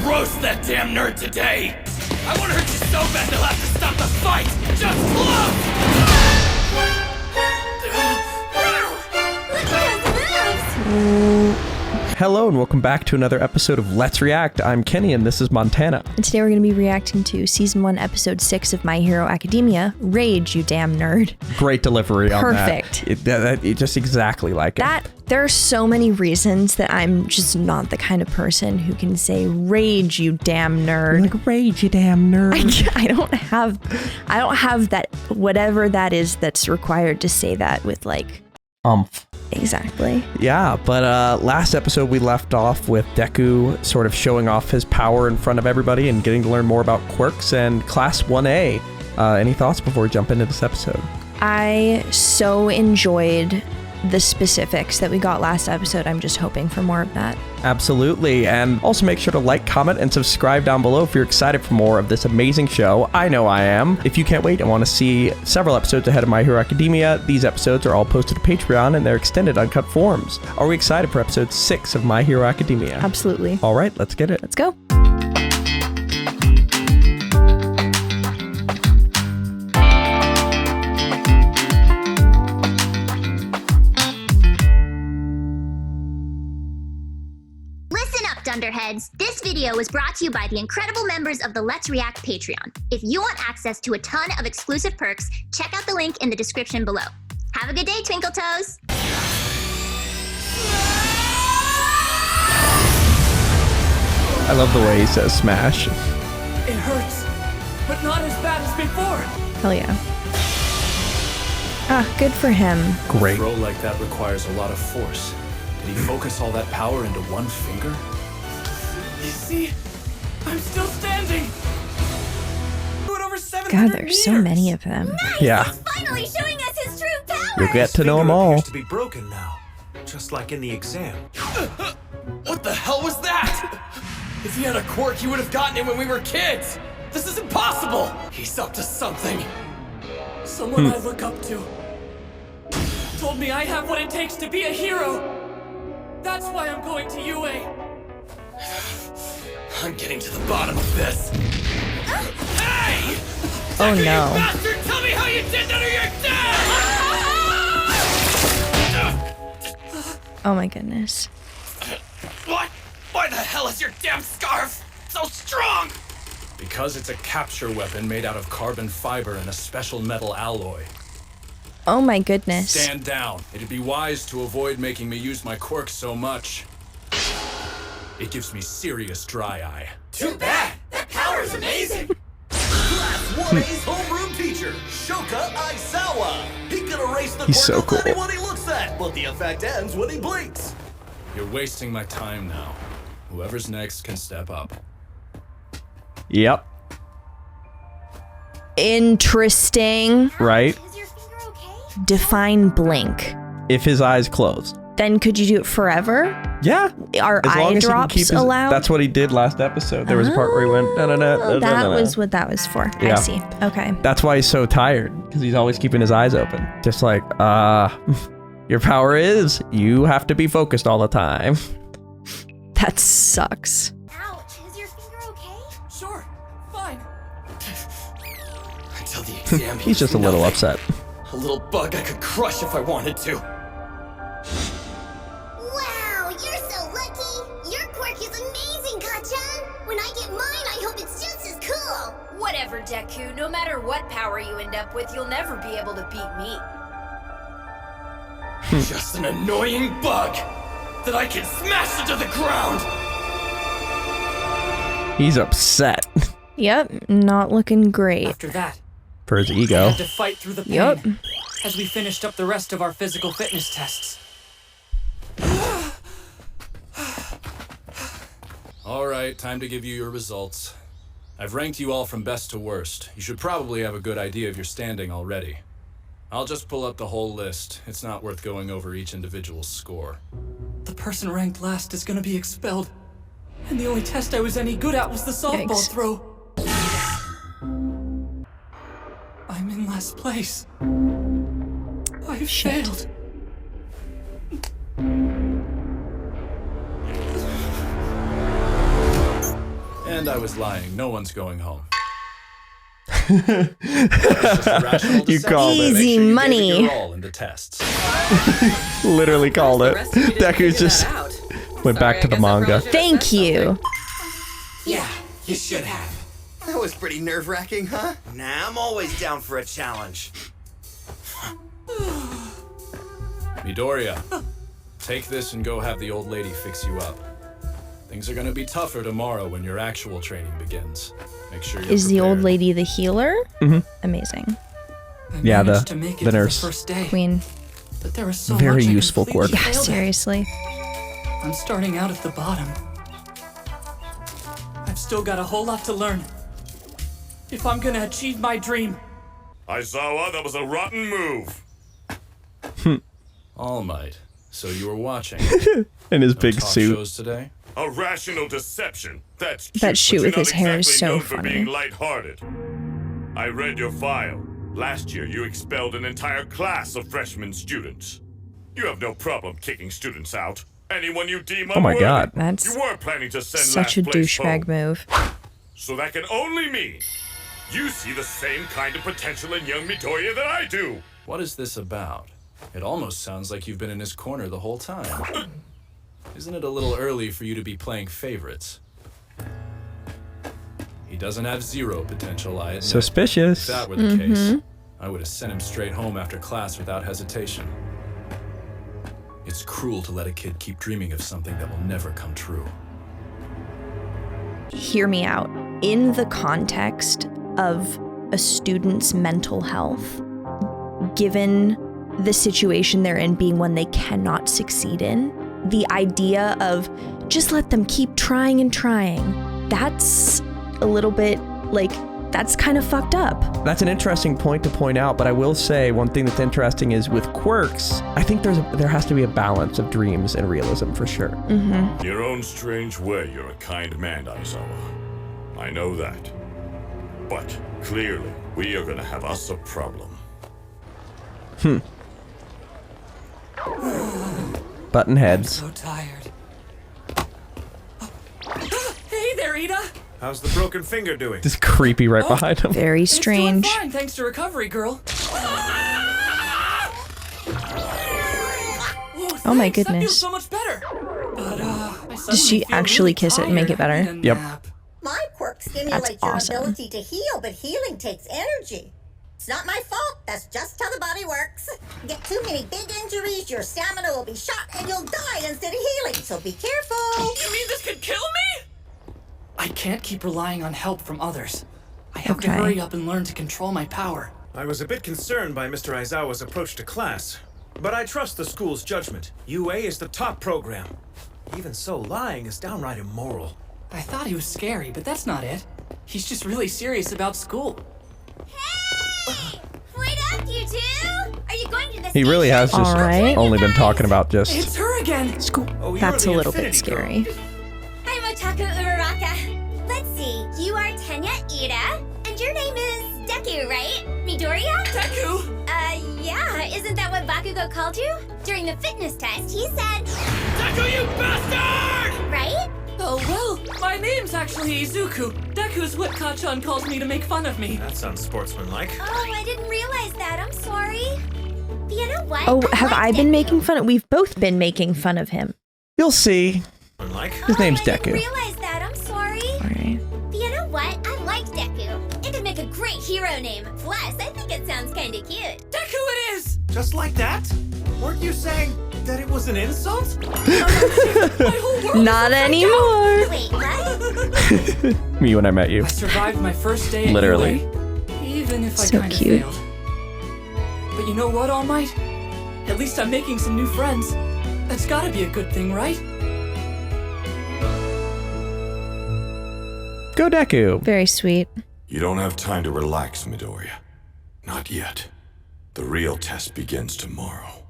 roast that damn nerd today! I want to hurt you so bad they'll have to stop the fight! Just look! Hello and welcome back to another episode of Let's React. I'm Kenny and this is Montana. And today we're going to be reacting to Season 1, Episode 6 of My Hero Academia, Rage, You Damn Nerd. Great delivery on that. Perfect. It just exactly like it. There are so many reasons that I'm just not the kind of person who can say, Rage, you damn nerd. Like, Rage, you damn nerd. I don't have that, whatever that is that's required to say that with like... Exactly. Yeah, but last episode we left off with Deku sort of showing off his power in front of everybody and getting to learn more about quirks and Class 1A. Any thoughts before we jump into this episode? I so enjoyed the specifics that we got last episode. I'm just hoping for more of that. Absolutely. And also make sure to like, comment, and subscribe down below if you're excited for more of this amazing show. I know I am. If you can't wait and want to see several episodes ahead of My Hero Academia, these episodes are all posted to Patreon in their extended uncut forms. Are we excited for episode 6 of My Hero Academia? Absolutely. All right, let's get it. Let's go. Dunderheads, this video was brought to you by the incredible members of the Let's React Patreon. If you want access to a ton of exclusive perks, check out the link in the description below. Have a good day, Twinkle Toes! I love the way he says smash. It hurts, but not as bad as before. Hell yeah. Ah, good for him. Great. A throw like that requires a lot of force. Did he focus all that power into one finger? You see, I'm still standing. Over 700 God, there's so meters. many of them. Nice! Yeah. He's finally showing us his true power! You'll get to know them Finger all. appears to be broken now, just like in the exam. What the hell was that? If he had a quirk, he would have gotten it when we were kids. This is impossible. He's up to something. Someone I look up to told me I have what it takes to be a hero. That's why I'm going to UA. I'm getting to the bottom of this. Hey! Oh Deku, no. You bastard! Tell me how you did that or you're dead! Oh my goodness. What? Why the hell is your damn scarf so strong? Because it's a capture weapon made out of carbon fiber and a special metal alloy. Oh my goodness. Stand down. It'd be wise to avoid making me use my quirk so much. It gives me serious dry eye. Too bad! That power is amazing! Class 1A's homeroom teacher, Shoka Aizawa. He can erase the He's so quirk of cool. anyone he looks at, but the effect ends when he blinks. You're wasting my time now. Whoever's next can step up. Yep. Interesting. Right? Is your finger okay? Define blink. If his eyes closed. Then could you do it forever? Yeah. Are As long eye as he can drops keep his, allowed? That's what he did last episode. There was a part where he went, Oh, that was what that was for. Yeah. I see. Okay. That's why he's so tired, because he's always keeping his eyes open. Just like, your power is, you have to be focused all the time. That sucks. Ouch, is your finger okay? Sure, fine. Until the exam. He's just a little upset. A little bug I could crush if I wanted to. Wow, you're so lucky! Your quirk is amazing, Gachan! When I get mine, I hope it's just as cool! Whatever, Deku. No matter what power you end up with, you'll never be able to beat me. Just an annoying bug that I can smash into the ground! He's upset Yep, not looking great. After that, for his we ego. had to fight through the pain Yup. as we finished up the rest of our physical fitness tests. Alright, time to give you your results. I've ranked you all from best to worst. You should probably have a good idea of your standing already. I'll just pull up the whole list. It's not worth going over each individual's score. The person ranked last is gonna be expelled. And the only test I was any good at was the softball Yikes. throw. I'm in last place. I failed. Pretend I was lying. No one's going home. It's just a rational You deception. called it. Make Easy sure you money. gave it your all in the tests. Literally called it. The rest of you didn't Deku figure just that out. went back Sorry, to I the guess I probably manga. should've Thank said you. something. Yeah, you should have. That was pretty nerve-wracking, huh? Nah, I'm always down for a challenge. Midoriya, take this and go have the old lady fix you up. Things are gonna be tougher tomorrow when your actual training begins. Make sure you're Is the old prepared. lady the healer? Mhm. Amazing. I Yeah, managed the- to make it the to nurse. the first day, Queen. but there was so Very much I useful completely Quirk. Yeah, failed at. seriously. I'm starting out at the bottom. I've still got a whole lot to learn. If I'm gonna achieve my dream, Aizawa, that was a rotten move. Allmight. So you were watching. In his No big talk suit. shows today? A rational deception. That's cute, That but shoot you're with not his hair is exactly so known for funny. being lighthearted. I read your file. Last year, you expelled an entire class of freshman students. You have no problem kicking students out. Anyone you deem Oh my unworthy. God. That's You were planning to send such a last place douchebag home. move. So that can only mean you see the same kind of potential in young Midoriya that I do. What is this about? It almost sounds like you've been in his corner the whole time. Isn't it a little early for you to be playing favorites? He doesn't have zero potential, I admit. Suspicious. If that were the case, I would have sent him straight home after class without hesitation. It's cruel to let a kid keep dreaming of something that will never come true. Hear me out. In the context of a student's mental health, given the situation they're in being one they cannot succeed in, the idea of just let them keep trying and trying, that's a little bit like, that's kind of fucked up. That's an interesting point to point out, but I will say one thing that's interesting is with quirks, I think there has to be a balance of dreams and realism for sure. In your own strange way, you're a kind man, Aizawa. I know that. But clearly, we are gonna have us a problem. Button heads. so tired. Hey there, Iida! How's the broken finger doing? Just creepy right behind him. Very It's doing strange. fine, thanks to recovery, girl. Oh my That feels goodness. so much better. But I Does she suddenly feel actually really kiss it and make it tired. better? I need a Yep. nap. My quirk stimulates your awesome. ability to heal, but healing takes energy. It's not my fault. That's just how the body works. Get too many big injuries, your stamina will be shot, and you'll die instead of healing. So be careful. You mean this could kill me? I can't keep relying on help from others. I have to Okay. hurry up and learn to control my power. I was a bit concerned by Mr. Aizawa's approach to class, but I trust the school's judgment. UA is the top program. Even so, lying is downright immoral. I thought he was scary, but that's not it. He's just really serious about school. Hey! Wait up, you two! Are you going to the He really has just Alright. only been talking about just It's her again! School. Oh, you're That's the a little bit Infinity Girl. scary. I'm Deku and Uraraka. Let's see, you are Tenya Iida, and your name is Deku, right? Midoriya? Deku! Yeah, isn't that what Bakugo called you? During the fitness test, he said, Deku, you bastard! right? Oh well, my name's actually Izuku. Deku's what Kachan calls me to make fun of me. That sounds sportsmanlike. Oh, I didn't realize that. I'm sorry. But you know what? Oh, have like I been Deku. making fun of? We've both been making fun of him. You'll see. Like, His name's I didn't Deku. realize that. I'm sorry. Alright. But you know what? I like Deku. It could make a great hero name. Plus, I think it sounds kind of cute. Deku it is! just like that? Weren't you saying that it was an insult? My whole world Not anymore. Wait, what? Me when I met you. I survived my first day at Literally. UA, even if I So kind of cute. failed. But you know what, All Might? At least I'm making some new friends. That's gotta be a good thing, right? Go Deku. Very sweet. You don't have time to relax, Midoriya. Not yet. The real test begins tomorrow.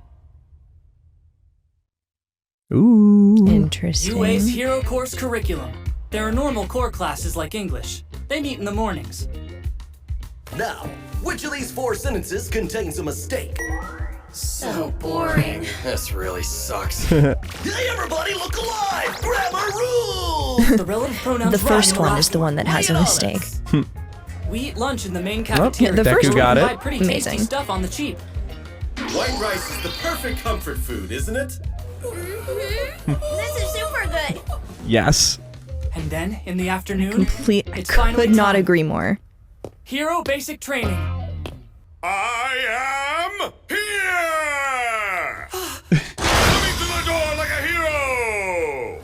Ooh. Interesting. UA's Hero Course curriculum. There are normal core classes like English. They meet in the mornings. Now, which of these 4 sentences contains a mistake? So boring. This really sucks. Hey everybody, look alive! Grammar rules! The relative pronouns. The first rhyme one is the one that has a mistake. We eat lunch in the main cafeteria. the first Deku got We it. buy pretty tasty Amazing. stuff on the cheap. White rice is the perfect comfort food, isn't it? This is super good. Yes. And then in the afternoon, I it's finally could not time. agree more. Hero basic training. I am here! Coming to the door like a hero!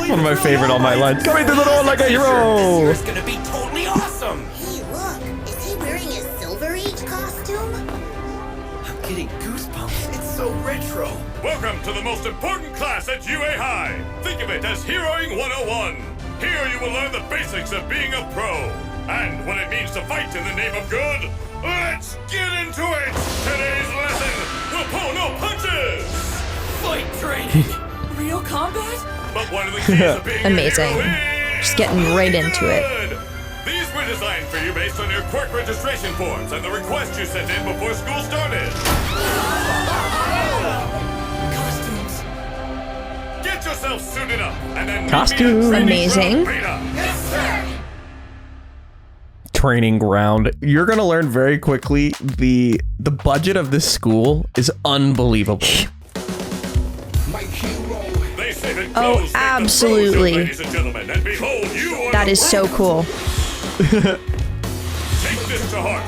One of my favorite All Might lines. Coming through the door like a hero! It's gonna be totally awesome! Hey, look. Is he wearing his Silver Age costume? I'm getting goosebumps. It's so retro. Welcome to the most important class at UA High. Think of it as Heroing 101. Here you will learn the basics of being a pro. And what it means to fight in the name of good. Let's get into it! Today's lesson will pull no punches! Fight training. Real combat? But one of the keys of being Amazing. a hero is Just getting right into it. good. These were designed for you based on your Quirk registration forms and the request you sent in before school started. Costumes. Get yourself suited up and then meet me at Costume. training Amazing. ground beta. Training ground. You're gonna learn very quickly the budget of this school is unbelievable. They say that Oh, clothes make the absolutely. pros, ladies and gentlemen, and behold, you are That the is so cool. Take this to heart.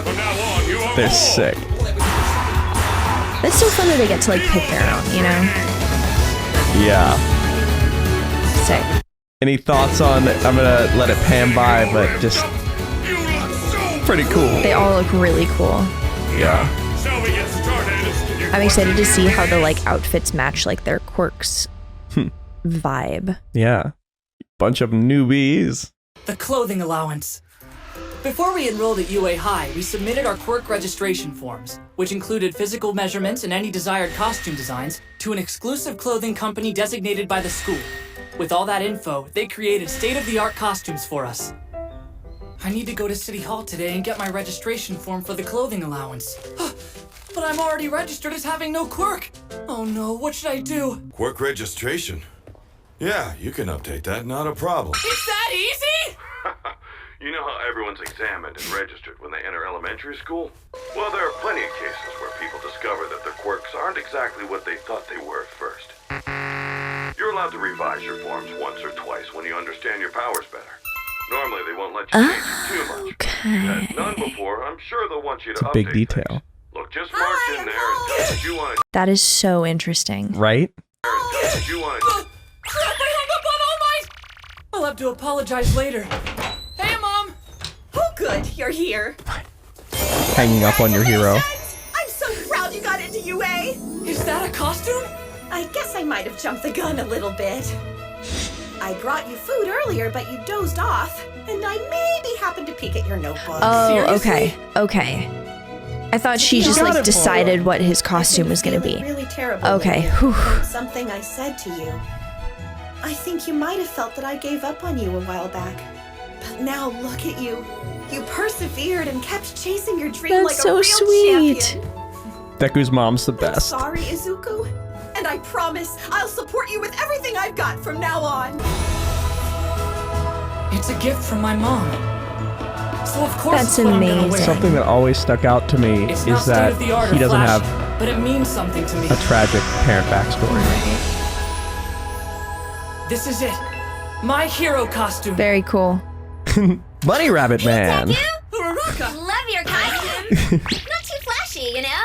From now on, you are They're all sick. It's so fun that they get to like pick their own, you know? Yeah. Sick. Any thoughts on? I'm gonna let it pan by, but just You look so pretty cool. They all look really cool. Yeah. Shall we get started? You I'm excited to see how the quirky like outfits match like their quirks vibe. Yeah. Bunch of newbies. The clothing allowance. Before we enrolled at UA High, we submitted our Quirk registration forms, which included physical measurements and any desired costume designs, to an exclusive clothing company designated by the school. With all that info, they created state-of-the-art costumes for us. I need to go to City Hall today and get my registration form for the clothing allowance. But I'm already registered as having no quirk. Oh no, what should I do? Quirk registration. Yeah, you can update that, not a problem. It's that easy? You know how everyone's examined and registered when they enter elementary school? Well, there are plenty of cases where people discover that their quirks aren't exactly what they thought they were at first. You're allowed to revise your forms once or twice when you understand your powers better. Normally, they won't let you change it too much. You've had none before, I'm sure they'll want you to It's a update big things. detail. Look, just march in there and tell us what you want to That is so interesting. Right? Crap, I hung up on Allmight! I'll have to apologize later. Hey, Mom! Oh, good, you're here. Hanging up on your hero. I'm so proud you got into UA. Is that a costume? I guess I might have jumped the gun a little bit. I brought you food earlier, but you dozed off, and I maybe happened to peek at your notebook. Oh, Seriously? okay. I thought she just like decided what his costume was gonna be. Really terrible. Okay, lately whew. about something I said to you. I think you might have felt that I gave up on you a while back. But now look at you. You persevered and kept chasing your dream That's like so a real sweet. champion. Deku's mom's the I'm best. sorry, Izuku. And I promise I'll support you with everything I've got from now on. It's a gift from my mom. So of course That's it's what I'm gonna amazing. wear. Something that always stuck out to me It's not is that state-of-the-art he or doesn't flashy, have but it means something to me. a tragic parent backstory. This is it. My hero costume. Very cool. Bunny Rabbit Man. Uraraka! Love your costume. Not too flashy, you know?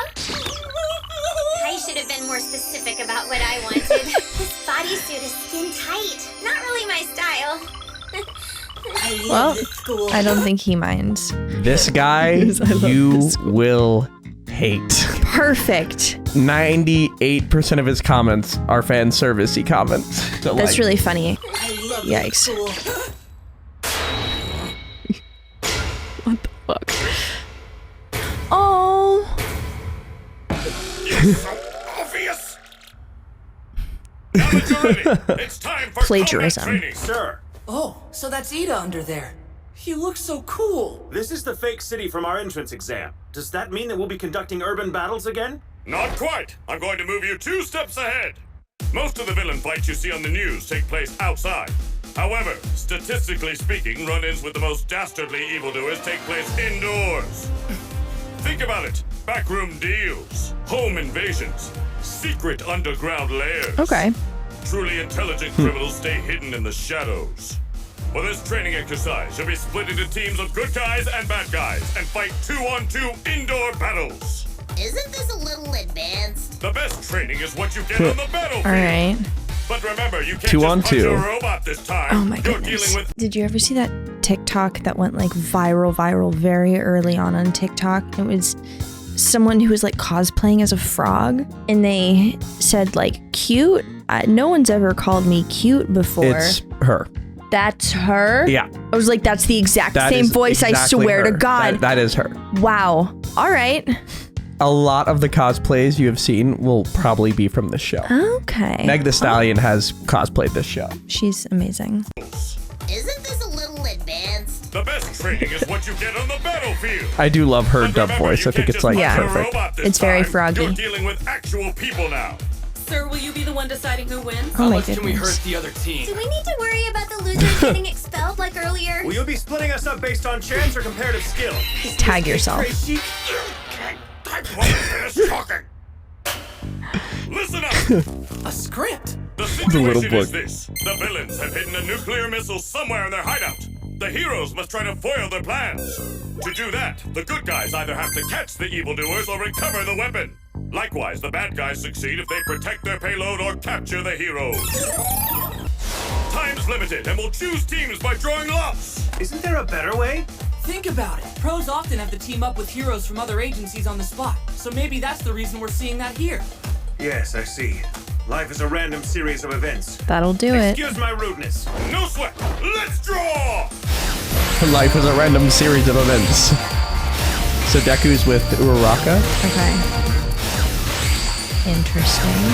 I should have been more specific about what I wanted. This bodysuit is skin tight. Not really my style. Well, I don't think he minds. This guy you will hate. Perfect. 98% of his comments are fan servicey comments. So, That's like, really funny. I love Yikes. this school. What the fuck? Oh. Obvious. Now that you're ready, it's time for Plagiarism. combat training. Sir, Oh, so that's Iida under there. He looks so cool. This is the fake city from our entrance exam. Does that mean that we'll be conducting urban battles again? Not quite. I'm going to move you 2 steps ahead. Most of the villain fights you see on the news take place outside. However, statistically speaking, run-ins with the most dastardly evildoers take place indoors. Think about it. Backroom deals, home invasions, secret underground lairs. Okay. Truly intelligent criminals stay hidden in the shadows. For this training exercise, you'll be split into teams of good guys and bad guys and fight 2-on-2 indoor battles. Isn't this a little advanced? The best training is what you get on the battlefield. All right. But remember, you can't 2 on just punch 2. a robot this time. Oh my You're goodness. dealing with Did you ever see that TikTok that went like viral very early on TikTok? It was someone who was like cosplaying as a frog, and they said like cute. No one's ever called me cute before. It's her. That's her? Yeah. I was like, that's the exact That same is voice, I exactly swear to her. God. That is her. Wow. All right. A lot of the cosplays you have seen will probably be from this show. Okay. Meg the Stallion has cosplayed this show. She's amazing. Isn't this a little advanced? the best training is what you get on the battlefield. I do love her But dub remember, voice. you I think can't it's just like Yeah. punch a perfect. robot this It's very time. froggy. You're dealing with actual people now. Sir, will you be the one deciding who wins? Oh How my much can we goodness. hurt the other team? Do we need to worry about the losers getting expelled like earlier? Will you be splitting us up based on chance or comparative skill? Tag yourself. I won't finish talking. Listen up. A script? The little situation book. is this. The villains have hidden a nuclear missile somewhere in their hideout. The heroes must try to foil their plans. To do that, the good guys either have to catch the evildoers or recover the weapon. Likewise, the bad guys succeed if they protect their payload or capture the heroes. Time's limited, and we'll choose teams by drawing lots. Isn't there a better way? Think about it. Pros often have to team up with heroes from other agencies on the spot. So maybe that's the reason we're seeing that here. Yes, I see. Life is a random series of events. That'll do it. Excuse my rudeness. No sweat. Let's draw. Life is a random series of events. So Deku's with Uraraka. Okay. Interesting.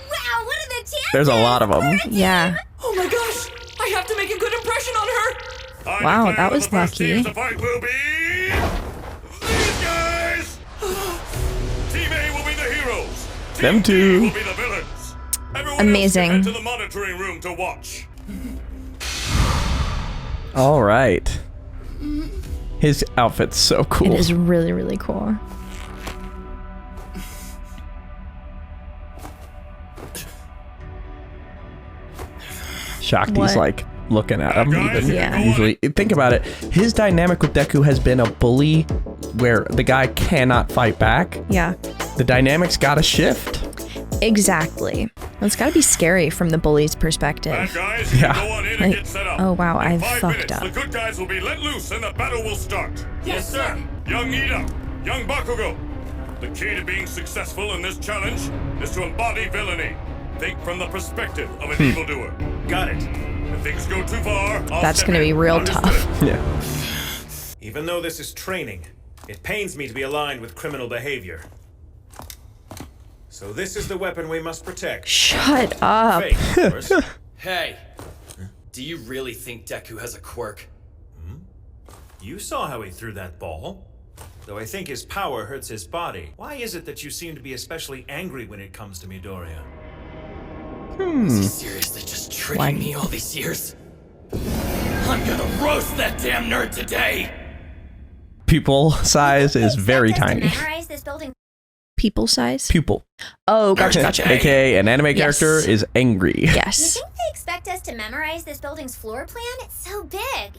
Wow, what are the chances? There's a lot of them. Yeah. Oh my gosh! I have to make a good impression on her! I Wow, declare that was the first lucky. teams to fight will be these guys. Team A will be the heroes. Team Them B two. will be the villains. Everyone Amazing. else can head to the monitoring room to watch. All right. His outfit's so cool. It is really, really cool. Shakti's What? like looking at him Guys, even. Yeah. Usually, think about it. His dynamic with Deku has been a bully where the guy cannot fight back. Yeah. The dynamic's gotta shift. Exactly. It's got to be scary from the bully's perspective. Bad guys, you Yeah. can go on in and Like, get set up. oh wow, In I 5 fucked minutes, up. the good guys will be let loose and the battle will start. Yes, sir. Young Iida, young Bakugo. The key to being successful in this challenge is to embody villainy. Think from the perspective of an evildoer. Got it. If things go too far, I'll That's step gonna in. be real Understood. tough. Yeah. Even though this is training, it pains me to be aligned with criminal behavior. So this is the weapon we must protect. Shut up. Fake, of course. Hey, do you really think Deku has a quirk? You saw how he threw that ball. Though I think his power hurts his body. Why is it that you seem to be especially angry when it comes to Midoriya? Is he seriously just tricking me all these years? I'm gonna roast that damn nerd today! Pupil size is very Expect us to tiny. memorize this building. People size? Pupil. Oh, gotcha. AKA an anime Yes. character is angry. You Yes. think they expect us to memorize this building's floor plan? It's so big.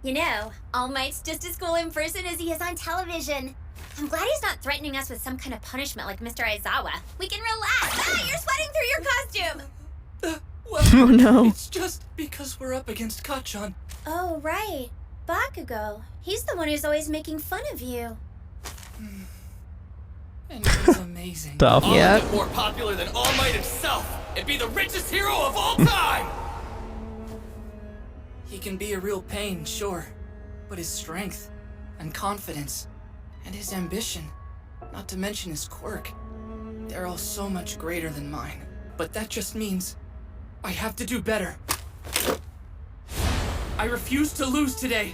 You know, Allmight's just as cool in person as he is on television. I'm glad he's not threatening us with some kind of punishment like Mr. Aizawa. We can relax. Ah, you're sweating through your costume. Well, Oh no. it's just because we're up against Kachan. Oh, right. Bakugo. He's the one who's always making fun of you. And he's amazing. Tough. I'll Yep. get more popular than All Might himself and be the richest hero of all time! He can be a real pain, sure. But his strength and confidence and his ambition, not to mention his quirk, They're all so much greater than mine. But that just means I have to do better. I refuse to lose today.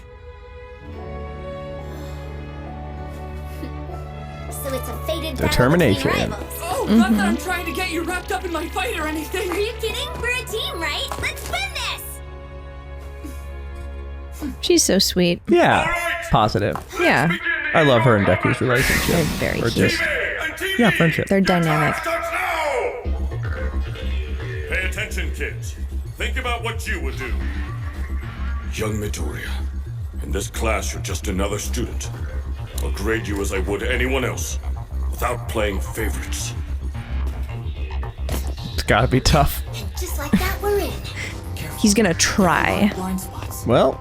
So it's a fated Determination. battle between rivals. Oh, not that I'm trying to get you wrapped up in my fight or anything. Are you kidding? We're a team, right? Let's win this! She's so sweet. Yeah, positive. Yeah, I love her and Deku's relationship. they're very Or cute. just, yeah, friendship. They're dynamic. Starts now! Pay attention, kids. Think about what you would do. Young Midoriya, in this class you're just another student. I'll grade you as I would anyone else, without playing favorites. It's gotta be tough. And just like that, we're in. He's gonna try. Blind spots. Well,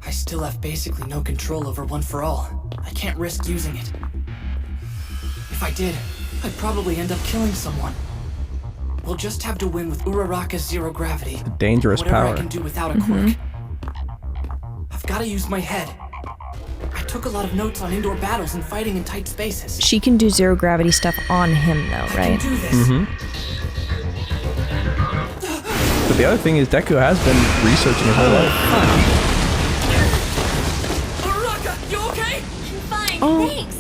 I still have basically no control over One for All. I can't risk using it. If I did, I'd probably end up killing someone. We'll just have to win with Uraraka's zero gravity. dangerous Whatever power. I can do without a quirk. I've got to use my head. I took a lot of notes on indoor battles and fighting in tight spaces. She can do zero gravity stuff on him though, I right? can do this. But the other thing is Deku has been researching his whole life. Uraraka, you okay? I'm fine, Oh. thanks.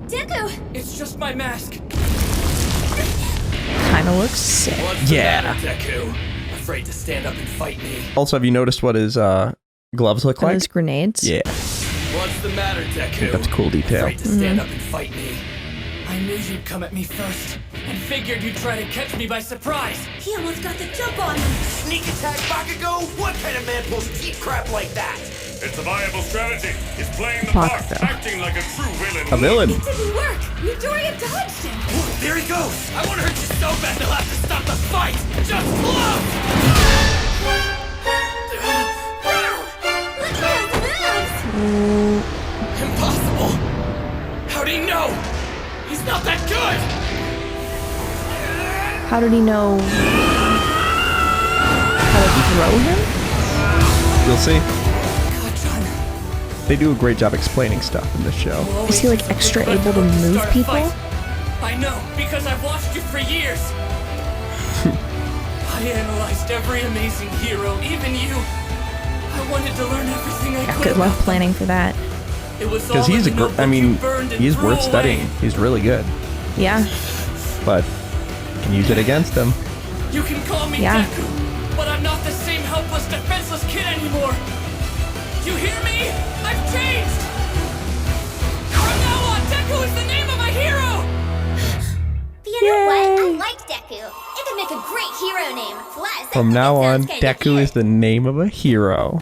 Deku! It's just my mask. Kinda looks sick. What's the Yeah. matter, Deku? Afraid to stand up and fight me? Also, have you noticed what his gloves look like? Those grenades. Yeah, What's the matter, Deku? that's a cool detail. Afraid to stand up and fight me? I knew you'd come at me first, and figured you'd try to catch me by surprise. He almost got the jump on me. Sneak attack, Bakugo? What kind of man pulls cheap crap like that? It's a viable strategy. He's playing the Fuck part, though. acting like a true villain. A villain. It didn't work. Midoriya dodged him. Ooh, there he goes! I want to hurt you so bad they'll have to stop the fight! Just look! Look at those moves! Impossible! How'd he know? He's not that good! How did he know how to throw him? You'll see. God, John. They do a great job explaining stuff in this show. Is he like extra able to move people? I know, because I've watched you for years. I analyzed every amazing hero, even you. I wanted to learn everything I Yeah, could good luck about planning for that. them. It was all Because he's in the I mean, notebook you burned and he's threw worth studying. away. He's really good, Yeah. but you can use it against him. You can call me Yeah. Deku, but I'm not the same helpless, defenseless kid anymore. You hear me? I've changed. From now on, Deku is the name of my hero. But you know what? I like Deku. It could make a great hero name. Plus, I From think now it on, sounds kinda Deku cute. is the name of a hero.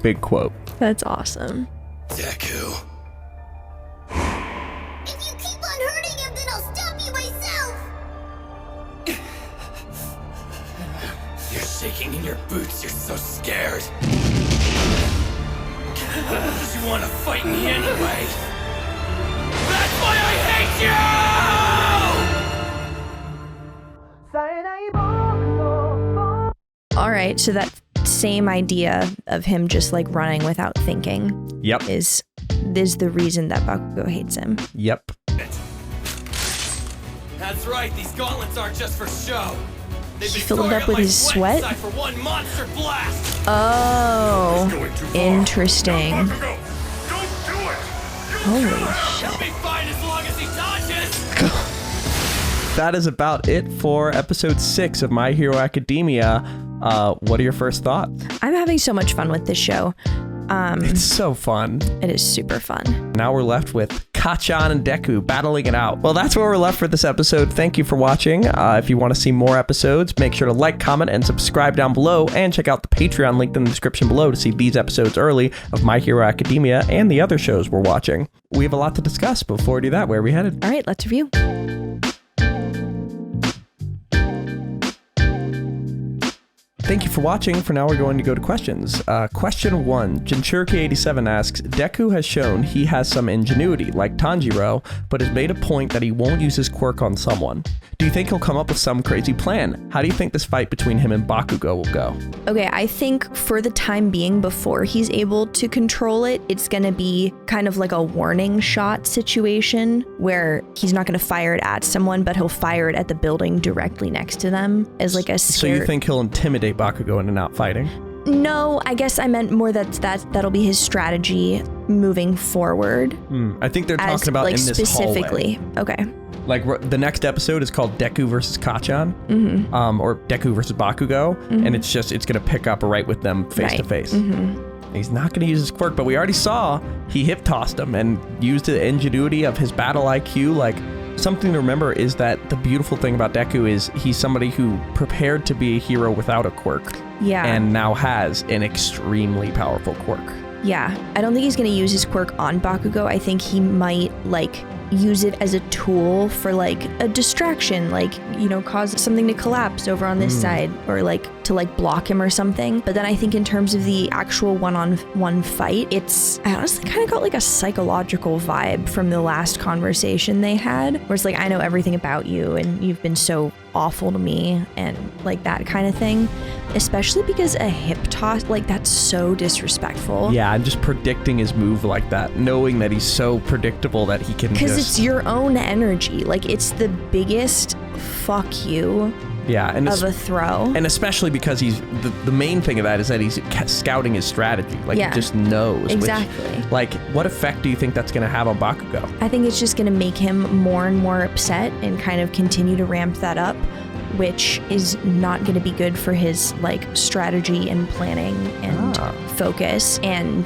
Big quote. That's awesome. Deku. If you keep on hurting him, then I'll stop you myself. You're shaking in your boots, you're so scared. You want to fight me anyway. That's why I hate you! All right, so that same idea of him just like running without thinking Yep. is the reason that Bakugo hates him. Yep. That's right, these gauntlets aren't just for show. They've He been filled storing up with my his sweat? inside for one monster blast. Oh, Going too far. interesting. Bakugo, don't do it! Holy He'll be fine as long as he dodges. That is about it for episode 6 of My Hero Academia. What are your first thoughts? I'm having so much fun with this show. It's so fun. It is super fun. Now we're left with Kacchan and Deku battling it out. Well, that's where we're left for this episode. Thank you for watching. If you want to see more episodes, make sure to like, comment, and subscribe down below, and check out the Patreon linked in the description below to see these episodes early of My Hero Academia and the other shows we're watching. We have a lot to discuss. Before we do that, where are we headed? All right, let's review. Thank you for watching. For now, we're going to go to questions. Question 1. Jinchuriki87 asks, Deku has shown he has some ingenuity, like Tanjiro, but has made a point that he won't use his quirk on someone. Do you think he'll come up with some crazy plan? How do you think this fight between him and Bakugo will go? Okay, I think for the time being, before he's able to control it, it's going to be kind of like a warning shot situation where he's not going to fire it at someone, but he'll fire it at the building directly next to them as like a So you think he'll intimidate Bakugo into not fighting? No, I guess I meant more that'll be his strategy moving forward. I think they're talking about like in this specifically. hallway. Okay. Like the next episode is called Deku versus Kachan, or Deku versus Bakugo, and it's gonna pick up right with them face to face. He's not gonna use his quirk, but we already saw he hip tossed him and used the ingenuity of his battle IQ. Like, something to remember is that the beautiful thing about Deku is he's somebody who prepared to be a hero without a quirk, and now has an extremely powerful quirk. Yeah, I don't think he's gonna use his quirk on Bakugo. I think he might like use it as a tool for like a distraction, like, you know, cause something to collapse over on this side, or like to like block him or something. But then I think in terms of the actual one-on-one fight, I honestly kind of got like a psychological vibe from the last conversation they had, where it's like, I know everything about you and you've been so awful to me, and like that kind of thing. Especially because a hip toss, like, that's so disrespectful. Yeah, I'm just predicting his move like that, knowing that he's so predictable that he can Because it's your own energy. Like, it's the biggest fuck you and of a throw. And especially because he's, the main thing of that is that he's scouting his strategy. Like, he just knows. Exactly. Which, like, what effect do you think that's going to have on Bakugo? I think it's just going to make him more and more upset and kind of continue to ramp that up, which is not going to be good for his like strategy and planning and focus. And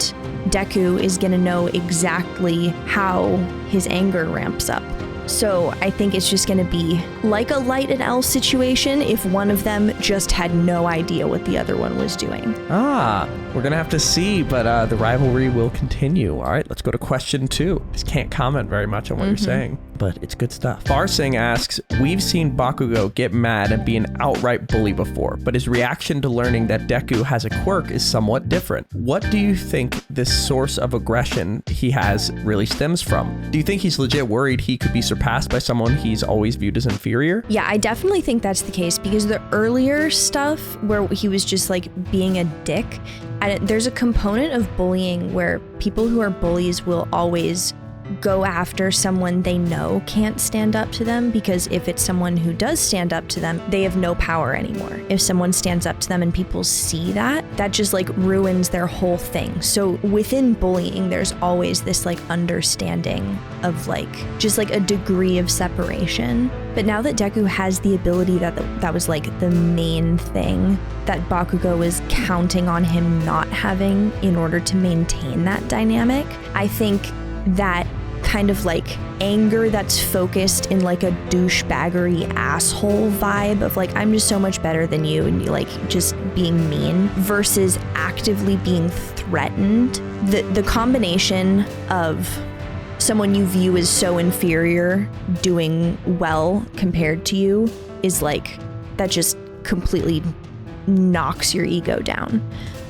Deku is going to know exactly how his anger ramps up. So I think it's just going to be like a Light and L situation if one of them just had no idea what the other one was doing. We're going to have to see, but the rivalry will continue. All right, let's go to question 2. Just can't comment very much on what you're saying, but it's good stuff. Farsing asks, we've seen Bakugo get mad and be an outright bully before, but his reaction to learning that Deku has a quirk is somewhat different. What do you think this source of aggression he has really stems from? Do you think he's legit worried he could be surpassed by someone he's always viewed as inferior? Yeah, I definitely think that's the case, because the earlier stuff where he was just like being a dick, and there's a component of bullying where people who are bullies will always go after someone they know can't stand up to them, because if it's someone who does stand up to them, they have no power anymore. If someone stands up to them and people see that, that just like ruins their whole thing. So within bullying, there's always this like understanding of like just like a degree of separation. But now that Deku has the ability that was like the main thing that Bakugo is counting on him not having in order to maintain that dynamic, I think that kind of like anger that's focused in like a douchebaggery asshole vibe of like, I'm just so much better than you, and you like just being mean, versus actively being threatened. The combination of someone you view as so inferior doing well compared to you is like, that just completely knocks your ego down.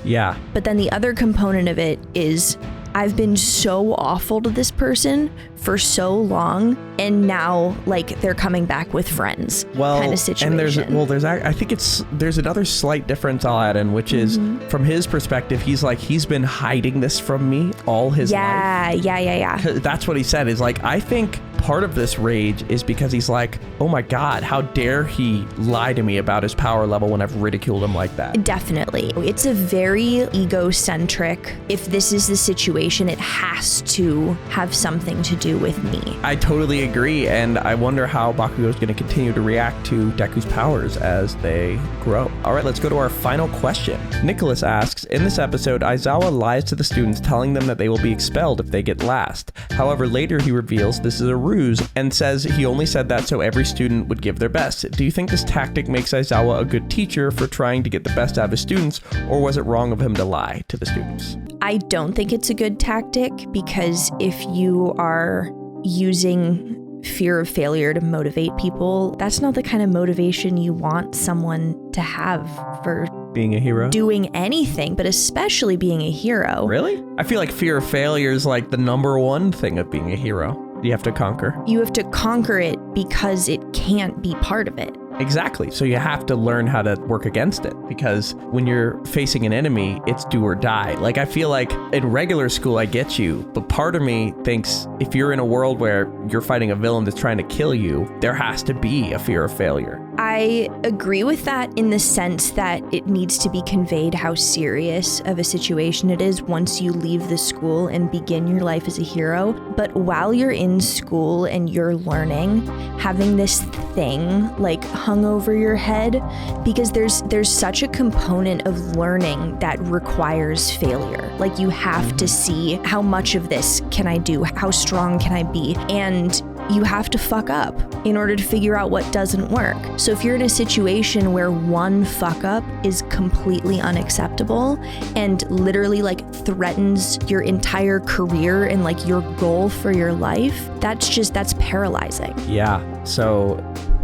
Yeah. But then the other component of it is, I've been so awful to this person for so long, and now like they're coming back with friends, kind of situation. And I think there's another slight difference I'll add in, which is from his perspective, he's been hiding this from me all his life. Yeah. That's what he said, is like, I think part of this rage is because he's like, oh my God, how dare he lie to me about his power level when I've ridiculed him like that. Definitely. It's a very egocentric, if this is the situation, it has to have something to do with me. I totally agree, and I wonder how Bakugo is going to continue to react to Deku's powers as they grow. All right, let's go to our final question. Nicholas asks, in this episode, Aizawa lies to the students, telling them that they will be expelled if they get last. However, later he reveals this is a ruse and says he only said that so every student would give their best. Do you think this tactic makes Aizawa a good teacher for trying to get the best out of his students, or was it wrong of him to lie to the students? I don't think it's a good tactic, because if you are using fear of failure to motivate people, that's not the kind of motivation you want someone to have for Being a hero? doing anything, but especially being a hero. Really? I feel like fear of failure is like the number one thing of being a hero. You have to conquer. You have to conquer it because it can't be part of it. Exactly. So you have to learn how to work against it, because when you're facing an enemy, it's do or die. Like, I feel like in regular school, I get you, but part of me thinks if you're in a world where you're fighting a villain that's trying to kill you, there has to be a fear of failure. I agree with that in the sense that it needs to be conveyed how serious of a situation it is once you leave the school and begin your life as a hero. But while you're in school and you're learning, having this thing like hung over your head, because there's such a component of learning that requires failure. Like, you have to see how much of this can I do? How strong can I be? And you have to fuck up in order to figure out what doesn't work. So if you're in a situation where one fuck up is completely unacceptable and literally like threatens your entire career and like your goal for your life, that's paralyzing. Yeah. So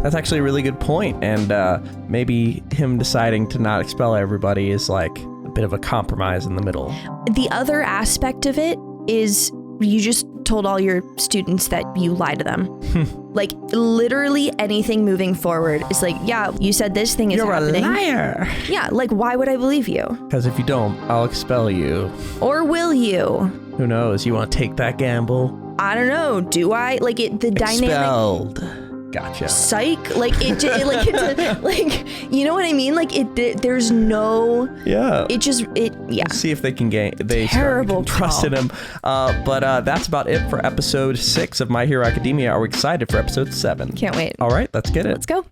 that's actually a really good point. And maybe him deciding to not expel everybody is like a bit of a compromise in the middle. The other aspect of it is you just told all your students that you lie to them. Like, literally anything moving forward is like, yeah, you said this thing is happening. You're a liar. Yeah, like, why would I believe you? Because if you don't, I'll expel you. Or will you? Who knows? You want to take that gamble? I don't know. Do I? Like, the dynamic... Expelled. Gotcha. Psych. Like, it's you know what I mean? Like, there's no... Yeah. Yeah. Let's see if they can Terrible trust in him. But that's about it for episode 6 of My Hero Academia. Are we excited for episode 7? Can't wait. All right, let's get it. Let's go.